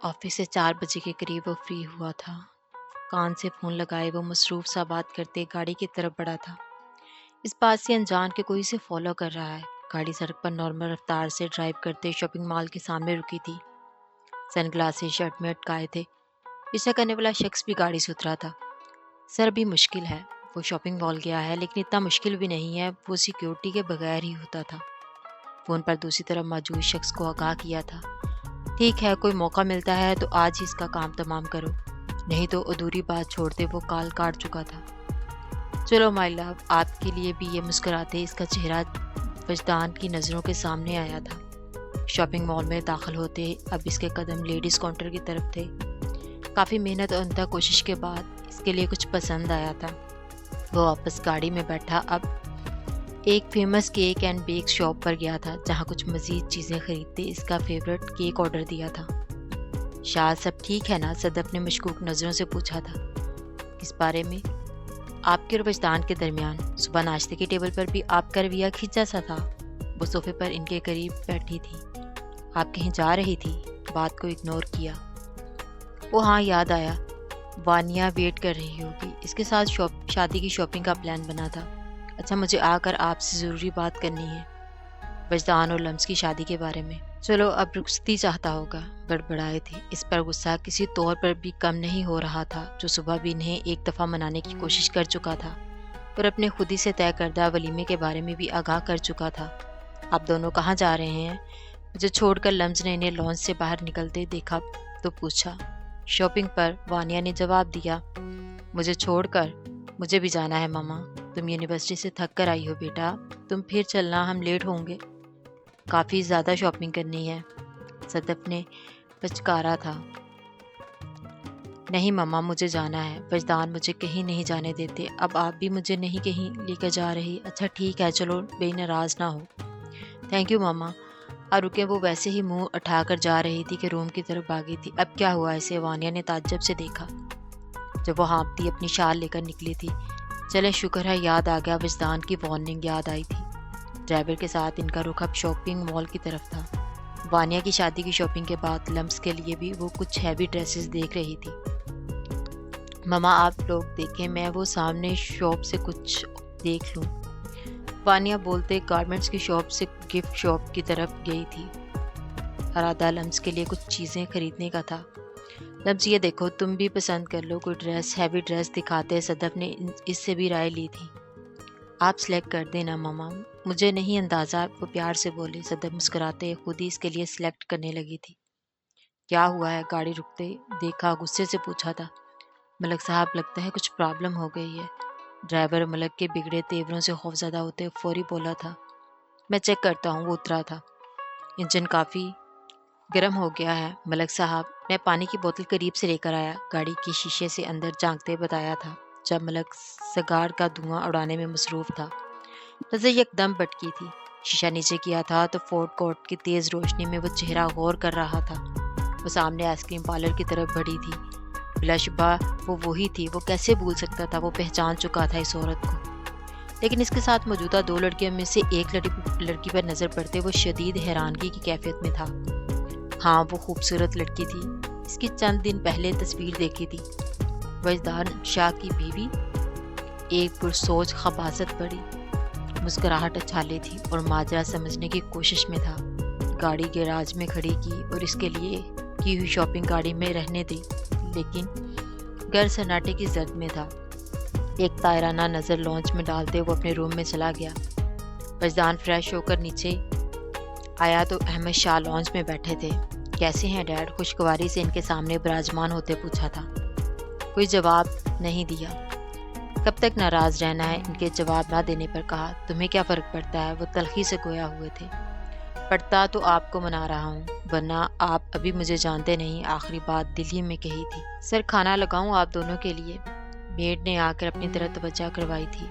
Office سے 4 بجے کے قریب وہ فری ہوا تھا۔ کان سے فون لگائے وہ مصروف سا بات کرتے گاڑی کی طرف بڑھا تھا۔ اس بات سے انجان کے کوئی اسے فالو کر رہا ہے۔ گاڑی سڑک پر نارمل رفتار سے ڈرائیو کرتے شاپنگ مال کے سامنے رکی تھی۔ سن گلاسز شرٹ میں اٹکائے تھے۔ پیچھا کرنے والا شخص بھی گاڑی سے اترا تھا۔ سر ابھی مشکل ہے، وہ شاپنگ مال گیا ہے لیکن اتنا مشکل بھی نہیں ہے، وہ سیکیورٹی کے بغیر ہی ہوتا تھا۔ فون پر دوسری طرف موجود شخص کو آگاہ کیا تھا، ٹھیک ہے کوئی موقع ملتا ہے تو آج ہی اس کا کام تمام کرو، نہیں تو ادھوری بات چھوڑتے وہ کال کاٹ چکا تھا۔ چلو مائی لو، آپ کے لیے بھی یہ مسکراتے اس کا چہرہ وجدان کی نظروں کے سامنے آیا تھا۔ شاپنگ مال میں داخل ہوتے اب اس کے قدم لیڈیز کاؤنٹر کی طرف تھے۔ کافی محنت اور انتہا کوشش کے بعد اس کے لیے کچھ پسند آیا تھا۔ وہ واپس گاڑی میں بیٹھا اب ایک famous cake and bake shop پر گیا تھا جہاں کچھ مزید چیزیں خریدتے اس کا فیورٹ کیک آرڈر دیا تھا۔ شاید سب ٹھیک ہے نا؟ صدف نے مشکوک نظروں سے پوچھا تھا۔ کس بارے میں؟ آپ کے اور وجدان کے درمیان۔ صبح ناشتے کے ٹیبل پر بھی آپ کا رویہ کھینچا سا تھا۔ وہ صوفے پر ان کے قریب بیٹھی تھی۔ آپ کہیں جا رہی تھی؟ بات کو اگنور کیا۔ وہ ہاں، یاد آیا، وانیا ویٹ کر رہی ہوگی، اس کے ساتھ شادی کی شاپنگ کا پلان بنا تھا۔ اچھا، مجھے آ کر آپ سے ضروری بات کرنی ہے، وجدان اور لمس کی شادی کے بارے میں۔ چلو اب رخصتی چاہتا ہوگا، بڑبڑائے تھے۔ اس پر غصہ کسی طور پر بھی کم نہیں ہو رہا تھا، جو صبح بھی انہیں ایک دفعہ منانے کی کوشش کر چکا تھا اور اپنے خود ہی سے طے کردہ ولیمے کے بارے میں بھی آگاہ کر چکا تھا۔ آپ دونوں کہاں جا رہے ہیں؟ مجھے چھوڑ کر لمس نے انہیں لانچ سے باہر نکلتے دیکھا تو پوچھا۔ شاپنگ پر، وانیا نے جواب دیا۔ مجھے چھوڑ کر؟ مجھے بھی جانا ہے ماما، تم یونیورسٹی سے تھک کر آئی ہو بیٹا، تم پھر چلنا، ہم لیٹ ہوں گے۔ کافی زیادہ شاپنگ کرنی ہے، صدف نے پچکارا تھا۔ نہیں ماما، مجھے جانا ہے، وجدان مجھے کہیں نہیں جانے دیتے، اب آپ بھی مجھے نہیں کہیں لے کر جا رہی۔ اچھا ٹھیک ہے، چلو بے ناراض نہ ہو۔ تھینک یو ماما۔ اور رکے وہ ویسے ہی منہ اٹھا کر جا رہی تھی کہ روم کی طرف بھاگی تھی۔ اب کیا ہوا اسے؟ وانیا نے تعجب سے دیکھا جب وہ ہانپتی اپنی شال لے کر نکلی تھی۔ چلے شکر ہے یاد آ گیا، وجدان کی وارننگ یاد آئی تھی۔ ڈرائیور کے ساتھ ان کا رخ اب شاپنگ مال کی طرف تھا۔ وانیا کی شادی کی شاپنگ کے بعد لمس کے لیے بھی وہ کچھ ہیوی ڈریسز دیکھ رہی تھی۔ ماما آپ لوگ دیکھیں، میں وہ سامنے شاپ سے کچھ دیکھ لوں۔ وانیا بولتے گارمنٹس کی شاپ سے گفٹ شاپ کی طرف گئی تھی۔ ارادہ لمس کے لیے کچھ چیزیں خریدنے کا تھا۔ لمس یہ دیکھو، تم بھی پسند کر لو کوئی ڈریس، ہیوی ڈریس دکھاتے صدف نے اس سے بھی رائے لی تھی۔ آپ سلیکٹ کر دینا ماما، مجھے نہیں اندازہ، وہ پیار سے بولے۔ صدف مسکراتے خود ہی اس کے لیے سلیکٹ کرنے لگی تھی۔ کیا ہوا ہے؟ گاڑی رکتے دیکھا غصے سے پوچھا تھا۔ ملک صاحب لگتا ہے کچھ پرابلم ہو گئی ہے۔ ڈرائیور ملک کے بگڑے تیوروں سے خوفزدہ ہوتے فوری بولا تھا۔ میں چیک کرتا ہوں، وہ اترا تھا۔ انجن کافی گرم ہو گیا ہے ملک صاحب، میں پانی کی بوتل قریب سے لے کر آیا، گاڑی کی شیشے سے اندر جھانکتے بتایا تھا جب ملک سگار کا دھواں اڑانے میں مصروف تھا۔ نظر یک دم بٹکی تھی۔ شیشہ نیچے کیا تھا تو فورڈ کوٹ کی تیز روشنی میں وہ چہرہ غور کر رہا تھا۔ وہ سامنے آئس کریم پارلر کی طرف بڑھی تھی۔ بلا شبہ وہ وہی تھی، وہ کیسے بھول سکتا تھا، وہ پہچان چکا تھا اس عورت کو۔ لیکن اس کے ساتھ موجودہ 2 لڑکیوں میں سے ایک لڑکی پر نظر پڑتے وہ شدید حیرانگی کی کیفیت میں تھا۔ ہاں وہ خوبصورت لڑکی تھی، اس کی چند دن پہلے تصویر دیکھی تھی۔ وجدان شاہ کی بیوی؟ ایک پرسوچ خباثت بڑی مسکراہٹ اچھالے تھی اور ماجرا سمجھنے کی کوشش میں تھا۔ گاڑی گیراج میں کھڑی کی اور اس کے لیے کی ہوئی شاپنگ گاڑی میں رہنے دی، لیکن گھر سناٹے کی زرد میں تھا۔ ایک طائرانہ نظر لانچ میں ڈالتے وہ اپنے روم میں چلا گیا۔ وجدان فریش ہو کر نیچے آیا تو احمد شاہ لانچ میں بیٹھے تھے۔ کیسے ہیں ڈیڈ؟ خوشگواری سے ان کے سامنے براجمان ہوتے پوچھا تھا۔ کوئی جواب نہیں دیا۔ کب تک ناراض رہنا ہے؟ ان کے جواب نہ دینے پر کہا۔ تمہیں کیا فرق پڑتا ہے؟ وہ تلخی سے گویا ہوئے تھے۔ پڑھتا تو آپ کو منا رہا ہوں، ورنہ آپ ابھی مجھے جانتے نہیں، آخری بات دل ہی میں کہی تھی۔ سر کھانا لگاؤں آپ دونوں کے لیے؟ میڈ نے آ کر اپنی طرف توجہ کروائی تھی۔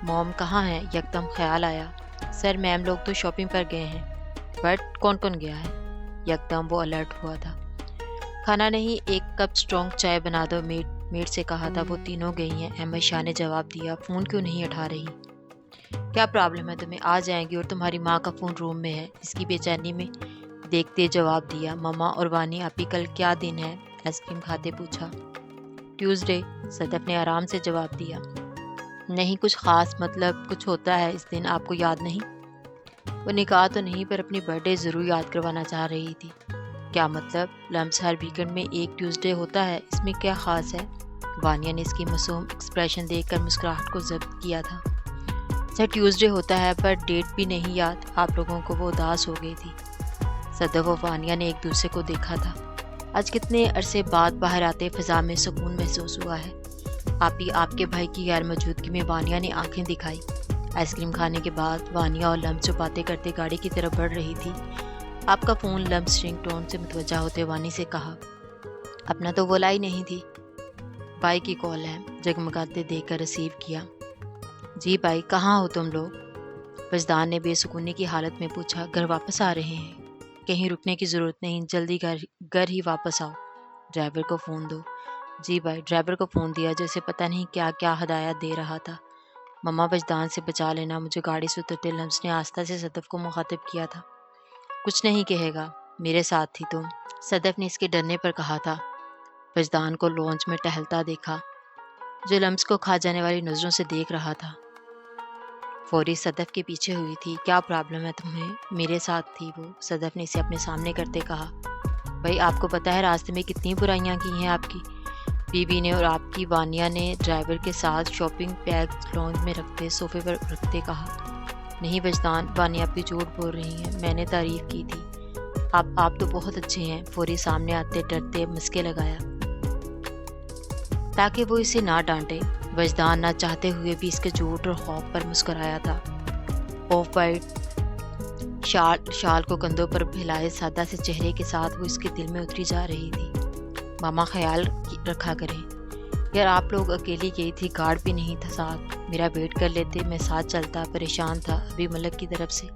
موم کہاں ہیں؟ یکدم خیال آیا۔ سر میم لوگ تو شاپنگ پر گئے ہیں۔ بٹ کون کون گیا ہے؟ یکدم وہ الرٹ ہوا تھا۔ کھانا نہیں، ایک کپ سٹرونگ چائے بنا دو، میڈ سے کہا تھا، وہ تینوں گئی ہیں۔ احمد شاہ نے جواب دیا۔ فون کیوں نہیں اٹھا رہی؟ کیا پرابلم ہے تمہیں؟ آ جائیں گی، اور تمہاری ماں کا فون روم میں ہے۔ اس کی بے چینی میں دیکھتے جواب دیا۔ مما اور وانی آپی کل کیا دن ہے؟ آئس کریم کھاتے پوچھا۔ ٹیوزڈے، صدف نے آرام سے جواب دیا۔ نہیں کچھ خاص، مطلب کچھ ہوتا ہے اس دن، آپ کو یاد نہیں؟ وہ نکاح تو نہیں پر اپنی برتھ ڈے ضرور یاد کروانا چاہ رہی تھی۔ کیا مطلب؟ لمس ہر ویکنڈ میں ایک ٹیوزڈے ہوتا ہے، اس میں کیا خاص ہے؟ وانیہ نے اس کی معصوم ایکسپریشن دیکھ کر مسکراہٹ کو ضبط کیا تھا۔ سر ٹیوزڈے ہوتا ہے پر ڈیٹ بھی نہیں یاد، آپ لوگوں کو وہ اداس ہو گئی تھی۔ صدف و وانیہ نے ایک دوسرے کو دیکھا تھا۔ آج کتنے عرصے بعد باہر آتے فضا میں سکون محسوس ہوا ہے۔ آپ کے بھائی کی غیر موجودگی میں وانیہ نے آنکھیں دکھائی۔ آئس کریم کھانے کے بعد وانیہ اور لمس جو باتیں کرتے گاڑی کی طرف بڑھ رہی تھی۔ آپ کا فون، لمس رنگ ٹون سے متوجہ ہوتے وانی سے کہا۔ اپنا تو بولا ہی نہیں تھی۔ بھائی کی کال ہے، جگمگاتے دیکھ کر ریسیو کیا۔ جی بھائی، کہاں ہو تم لوگ؟ وجدان نے بے سکونی کی حالت میں پوچھا۔ گھر واپس آ رہے ہیں، کہیں رکنے کی ضرورت نہیں، جلدی گھر ہی واپس آؤ۔ ڈرائیور کو فون دو۔ جی بھائی، ڈرائیور کو فون دیا جیسے پتہ نہیں کیا کیا ہدایات دے رہا تھا۔ مما وجدان سے بچا لینا مجھے، گاڑی سے اترتے لمس نے آستہ سے صدف کو مخاطب کیا تھا۔ کچھ نہیں کہے گا، میرے ساتھ تھی تم، صدف نے اس کے ڈرنے پر کہا تھا۔ وجدان کو لانچ میں ٹہلتا دیکھا، جو لمس کو کھا جانے والی نظروں سے دیکھ رہا تھا۔ فوری صدف کے پیچھے ہوئی تھی۔ کیا پرابلم ہے تمہیں؟ میرے ساتھ تھی وہ، صدف نے اسے اپنے سامنے کرتے کہا۔ بھائی آپ کو پتہ ہے راستے میں کتنی برائیاں کی ہیں آپ کی بیوی نے اور آپ کی؟ وانیہ نے ڈرائیور کے ساتھ شاپنگ بیگ لانچ میں رکھتے صوفے پر رکھتے کہا۔ نہیں وجدان، وانیہ آپ بھی جھوٹ بول رہی ہیں، میں نے تعریف کی تھی۔ آپ تو بہت اچھے ہیں، فوری سامنے آتے ڈرتے مسکے لگایا تاکہ وہ اسے نہ ڈانٹے۔ وجدان نہ چاہتے ہوئے بھی اس کے جھوٹ اور خوف پر مسکرایا تھا۔ آف وائٹ شال کو کندھوں پر پھیلائے سادہ سے چہرے کے ساتھ وہ اس کے دل میں اتری جا رہی تھی۔ ماما خیال رکھا کریں، یار آپ لوگ اکیلی گئی تھی، گارڈ بھی نہیں تھا ساتھ، میرا ویٹ کر لیتے، میں ساتھ چلتا، پریشان تھا ابھی ملک کی طرف سے۔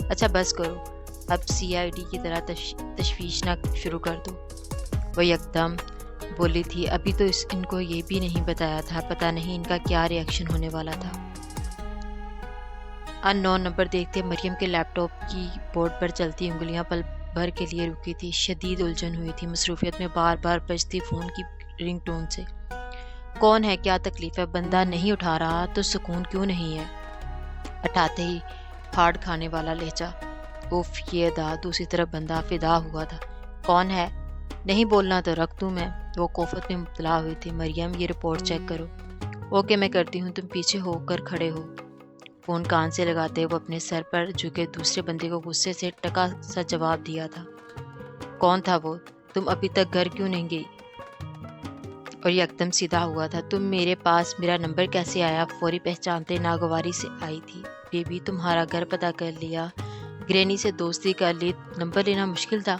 اچھا بس کرو، اب CID کی طرح تشویش نہ شروع کر دو، وہ یکدم بولی تھی۔ ابھی تو ان کو یہ بھی نہیں بتایا تھا، پتہ نہیں ان کا کیا ری ایکشن ہونے والا تھا۔ ان نون نمبر دیکھتے مریم کے لیپ ٹاپ کی بورڈ پر چلتی انگلیاں پل بھر کے لیے رکی تھی، شدید الجھن ہوئی تھی مصروفیت میں بار بار بجتی فون کی رنگ ٹون سے۔ کون ہے؟ کیا تکلیف ہے؟ بندہ نہیں اٹھا رہا تو سکون کیوں نہیں ہے؟ اٹھاتے ہی پھاڑ کھانے والا لہجہ، اوف یہ ادا۔ دوسری طرف بندہ فدا ہوا تھا۔ کون ہے؟ نہیں بولنا تو رکھ دوں میں۔ وہ کوفت میں مبتلا ہوئی تھی۔ مریم یہ رپورٹ چیک کرو۔ اوکے میں کرتی ہوں، تم پیچھے ہو کر کھڑے ہو۔ فون کان سے لگاتے وہ اپنے سر پر جھکے دوسرے بندے کو غصے سے ٹکا سا جواب دیا تھا۔ کون تھا وہ؟ تم ابھی تک گھر کیوں نہیں گئی؟ اور یکدم سیدھا ہوا تھا۔ تم میرے پاس میرا نمبر کیسے آیا؟ فوری پہچانتے ناگواری سے آئی تھی۔ بیبی تمہارا گھر پتہ کر لیا، گرینی سے دوستی کر لی، نمبر لینا مشکل تھا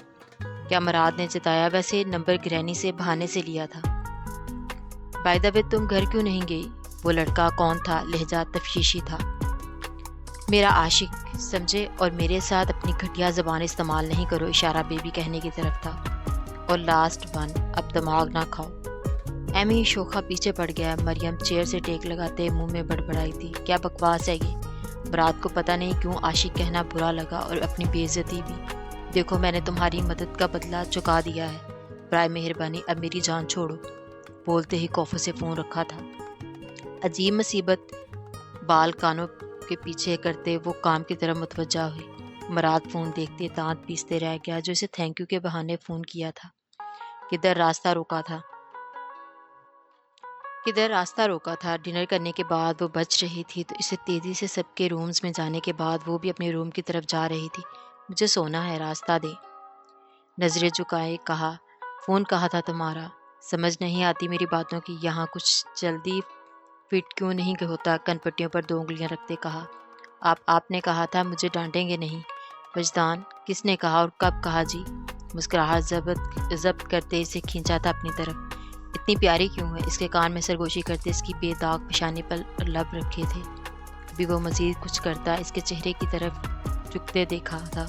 کیا؟ مراد نے جتایا۔ ویسے نمبر گرینی سے بہانے سے لیا تھا۔ بائی دا وے تم گھر کیوں نہیں گئی؟ وہ لڑکا کون تھا؟ لہجہ تفشیشی تھا۔ میرا عاشق سمجھے، اور میرے ساتھ اپنی گھٹیا زبان استعمال نہیں کرو، اشارہ بیبی کہنے کی طرف تھا۔ اور لاسٹ ون، اب دماغ نہ کھاؤ۔ ایمی شوخا پیچھے پڑ گیا۔ مریم چیئر سے ٹیک لگاتے منہ میں بڑبڑائی تھی۔ کیا بکواس ہے یہ؟ مراد کو پتہ نہیں کیوں عاشق کہنا برا لگا اور اپنی بے عزتی بھی۔ دیکھو میں نے تمہاری مدد کا بدلہ چکا دیا ہے، برائے مہربانی اب میری جان چھوڑو۔ بولتے ہی کوفے سے فون رکھا تھا۔ عجیب مصیبت، بال کانوں کے پیچھے کرتے وہ کام کی طرف متوجہ ہوئی۔ مراد فون دیکھتے دانت پیستے رہ گیا، جو اسے تھینک یو کے بہانے فون کیا تھا۔ کدھر راستہ روکا تھا؟ ڈنر کرنے کے بعد وہ بچ رہی تھی تو اسے تیزی سے سب کے رومز میں جانے کے بعد وہ بھی اپنے روم کی طرف جا رہی تھی۔ مجھے سونا ہے، راستہ دے۔ نظریں جھکائے کہا، فون کہا تھا تمہارا؟ سمجھ نہیں آتی میری باتوں کی، یہاں کچھ جلدی فٹ کیوں نہیں ہوتا؟ کن پٹیوں پر 2 انگلیاں رکھتے کہا۔ آپ نے کہا تھا مجھے ڈانٹیں گے نہیں۔ وجدان، کس نے کہا اور کب کہا جی؟ مسکراہٹ ضبط کرتے اسے کھینچا تھا اپنی طرف۔ اتنی پیاری کیوں ہے؟ اس کے کان میں سرگوشی کرتے اس کی بے داغ پیشانی پر لب رکھے تھے۔ ابھی وہ مزید کچھ کرتا اس کے چہرے کی طرف جھکتے دیکھا تھا۔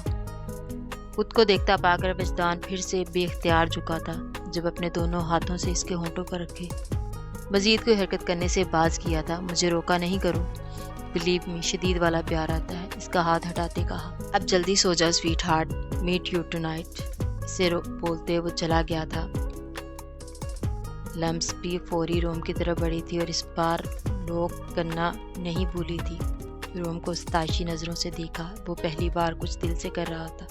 خود کو دیکھتا پا کر وجدان پھر سے بے اختیار جھکا تھا، جب اپنے دونوں ہاتھوں سے اس کے ہونٹوں پر رکھے۔ مزید کوئی حرکت کرنے سے باز کیا تھا۔ مجھے روکا نہیں کرو۔ بلیو می شدید والا پیار آتا ہے، اس کا ہاتھ ہٹاتے کہا۔ اب جلدی سو جا sweetheart, meet you tonight. اسے بولتے وہ چلا گیا تھا۔ لمس بھی فوری روم کی طرف بڑھی تھی اور اس بار لوک کرنا نہیں بھولی تھی۔ روم کو ستائشی نظروں سے دیکھا، وہ پہلی بار کچھ دل سے کر رہا تھا۔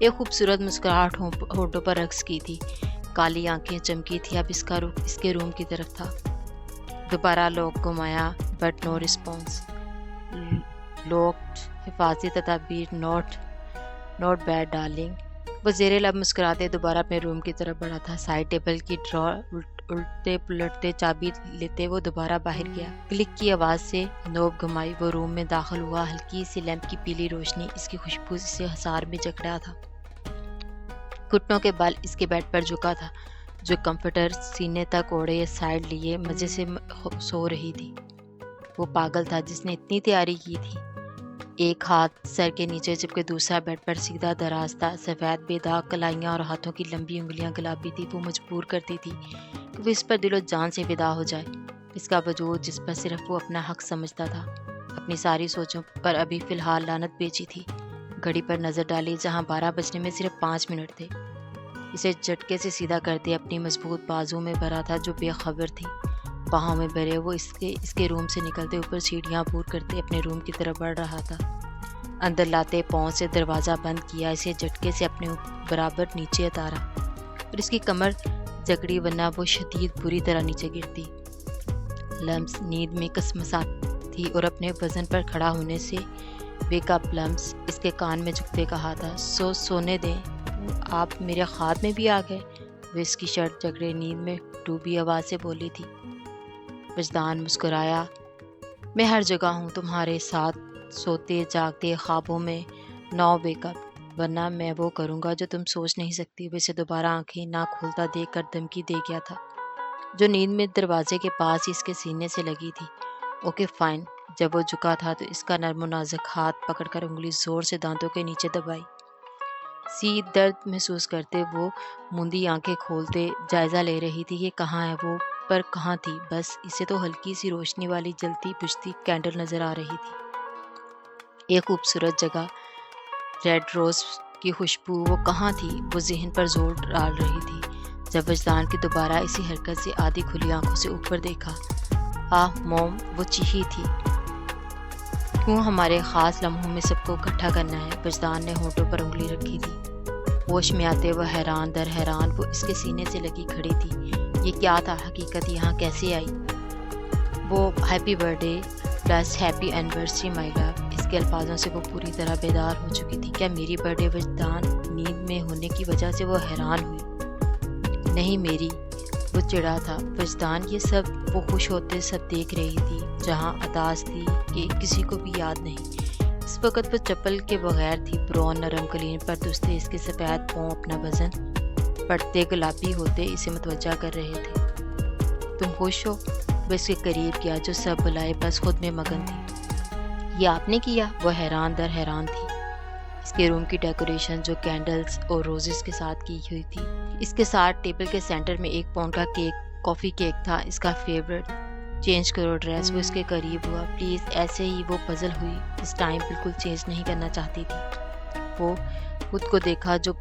ایک خوبصورت مسکراہٹ ہونٹوں پر رقص کی تھی، کالی آنکھیں چمکی تھی۔ اب اس کا رخ اس کے روم کی طرف تھا۔ دوبارہ لوک گھمایا بٹ نو رسپانس۔ لوکڈ حفاظتی تدابیر نوٹ بیڈ ڈارلنگ۔ وہ زیر لب مسکراتے دوبارہ اپنے روم کی طرف بڑھا تھا۔ سائڈ ٹیبل کی ڈرا الٹتے پلٹتے چابی لیتے وہ دوبارہ باہر گیا۔ کلک کی آواز سے نوب گھمائی، وہ روم میں داخل ہوا۔ ہلکی سی لیمپ کی پیلی روشنی اس کی خوشبو سے حصار میں جکڑا تھا۔ گھٹنوں کے بل اس کے بیڈ پر جھکا تھا، جو کمفرٹر سینے تک اوڑھے سائڈ لیے مزے سے سو رہی تھی۔ وہ پاگل تھا جس نے اتنی تیاری کی تھی۔ ایک ہاتھ سر کے نیچے جبکہ دوسرا بیڈ پر سیدھا دراز تھا۔ سفید بے داغ کلائیاں اور ہاتھوں کی لمبی انگلیاں گلابی تھی۔ وہ مجبور کرتی تھی کہ وہ اس پر دل و جان سے فدا ہو جائے۔ اس کا وجود جس پر صرف وہ اپنا حق سمجھتا تھا، اپنی ساری سوچوں پر ابھی فی الحال لعنت بیچی تھی۔ گھڑی پر نظر ڈالی جہاں 12 بجنے میں صرف 5 منٹ تھے۔ اسے جھٹکے سے سیدھا کرتے اپنی مضبوط بازو میں بھرا تھا جو بے خبر تھی۔ باہوں میں بھرے وہ اس کے روم سے نکلتے اوپر سیڑھیاں عبور کرتے اپنے روم کی طرف بڑھ رہا تھا۔ اندر لاتے پاؤں سے دروازہ بند کیا، اسے جھٹکے سے اپنے برابر نیچے اتارا اور اس کی کمر جکڑی ورنہ وہ شدید بری طرح نیچے گرتی۔ لمس نیند میں کسمسات تھی اور اپنے وزن پر کھڑا ہونے سے ویک اپ لمس اس کے کان میں جھکتے کہا تھا۔ سونے دیں، آپ میرے خواب میں بھی آ گئے، وہ اس کی شرٹ جکڑے نیند میں ڈوبی آواز سے بولی تھی۔ وجدان مسکرایا، میں ہر جگہ ہوں تمہارے ساتھ، سوتے جاگتے خوابوں میں۔ نو ویک اپ ورنہ میں وہ کروں گا جو تم سوچ نہیں سکتی۔ وہ اسے دوبارہ آنکھیں نہ کھولتا دیکھ کر دھمکی دے گیا تھا، جو نیند میں دروازے کے پاس ہی اس کے سینے سے لگی تھی۔ Okay fine. جب وہ جھکا تھا تو اس کا نرم و نازک ہاتھ پکڑ کر انگلی زور سے دانتوں کے نیچے دبائی۔ درد محسوس کرتے وہ موندی آنکھیں کھولتے جائزہ لے رہی تھی کہ کہاں ہے وہ، پر کہاں تھی؟ بس اسے تو ہلکی سی روشنی والی جلتی بجھتی کینڈل نظر آ رہی تھی۔ ایک خوبصورت جگہ، ریڈ روز کی خوشبو، وہ کہاں تھی؟ وہ ذہن پر زور ڈال رہی تھی جب وجدان کی دوبارہ اسی حرکت سے آدھی کھلی آنکھوں سے اوپر دیکھا۔ موم، وہ چیخی تھی، کیوں ہمارے خاص لمحوں میں سب کو اکٹھا کرنا ہے؟ وجدان نے ہونٹوں پر انگلی رکھی تھی۔ ہوش میں آتے وہ حیران در حیران وہ اس کے سینے سے لگی کھڑی تھی۔ یہ کیا تھا؟ حقیقت یہاں کیسے آئی؟ وہ happy birthday plus happy anniversary my love, اس کے الفاظوں سے وہ پوری طرح بیدار ہو چکی تھی۔ کیا میری برتھ ڈے؟ وجدان نیند میں ہونے کی وجہ سے وہ حیران ہوئی۔ نہیں میری، وہ چڑھا تھا۔ وجدان یہ سب وہ خوش ہوتے سب دیکھ رہی تھی، جہاں اداس تھی کہ کسی کو بھی یاد نہیں۔ اس وقت وہ چپل کے بغیر تھی، برون نرم قلین پر دستے اس کے سفید پاؤں اپنا وزن پڑتے گلابی ہوتے اسے متوجہ کر رہے تھے۔ تم خوش ہو؟ وہ اس کے قریب گیا جو سب بلائے بس خود میں مگن تھی۔ یہ آپ نے کیا؟ وہ حیران در حیران تھی۔ اس کے روم کی ڈیکوریشن جو کینڈلز اور روزز کے ساتھ کی ہوئی تھی، اس کے ساتھ ٹیبل کے سینٹر میں 1 پاؤنڈ کا کافی کیک تھا، اس کا فیورٹ۔ چینج کرو ڈریس، وہ اس کے قریب ہوا۔ پلیز، ایسے ہی وہ پزل ہوئی، اس ٹائم بالکل چینج نہیں کرنا چاہتی تھی۔ وہ خود کو دیکھا جو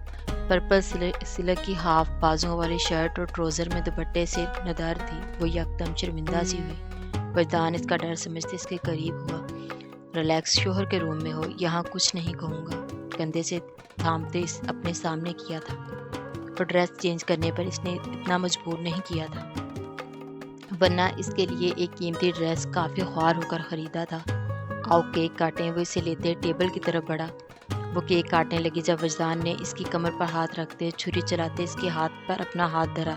پرپل سلک کی ہاف بازوں والی شرٹ اور ٹروزر میں دوپٹے سے نادر تھی، وہ یکدم شرمندہ سی ہوئی۔ وجدان اس کا ڈر سمجھتے اس کے قریب ہوا۔ ریلیکس، شوہر کے روم میں ہو، یہاں کچھ نہیں کہوں گا، کندھے سے تھامتے اپنے سامنے کیا تھا، اور ڈریس چینج کرنے پر اس نے اتنا مجبور نہیں کیا تھا، ورنہ اس کے لیے ایک قیمتی ڈریس کافی خوار ہو کر خریدا تھا۔ آؤ کیک کاٹیں، وہ اسے لیتے ٹیبل کی طرف بڑھا۔ وہ کیک کاٹنے لگی جب وجدان نے اس کی کمر پر ہاتھ رکھتے چھری چلاتے اس کے ہاتھ پر اپنا ہاتھ دھرا۔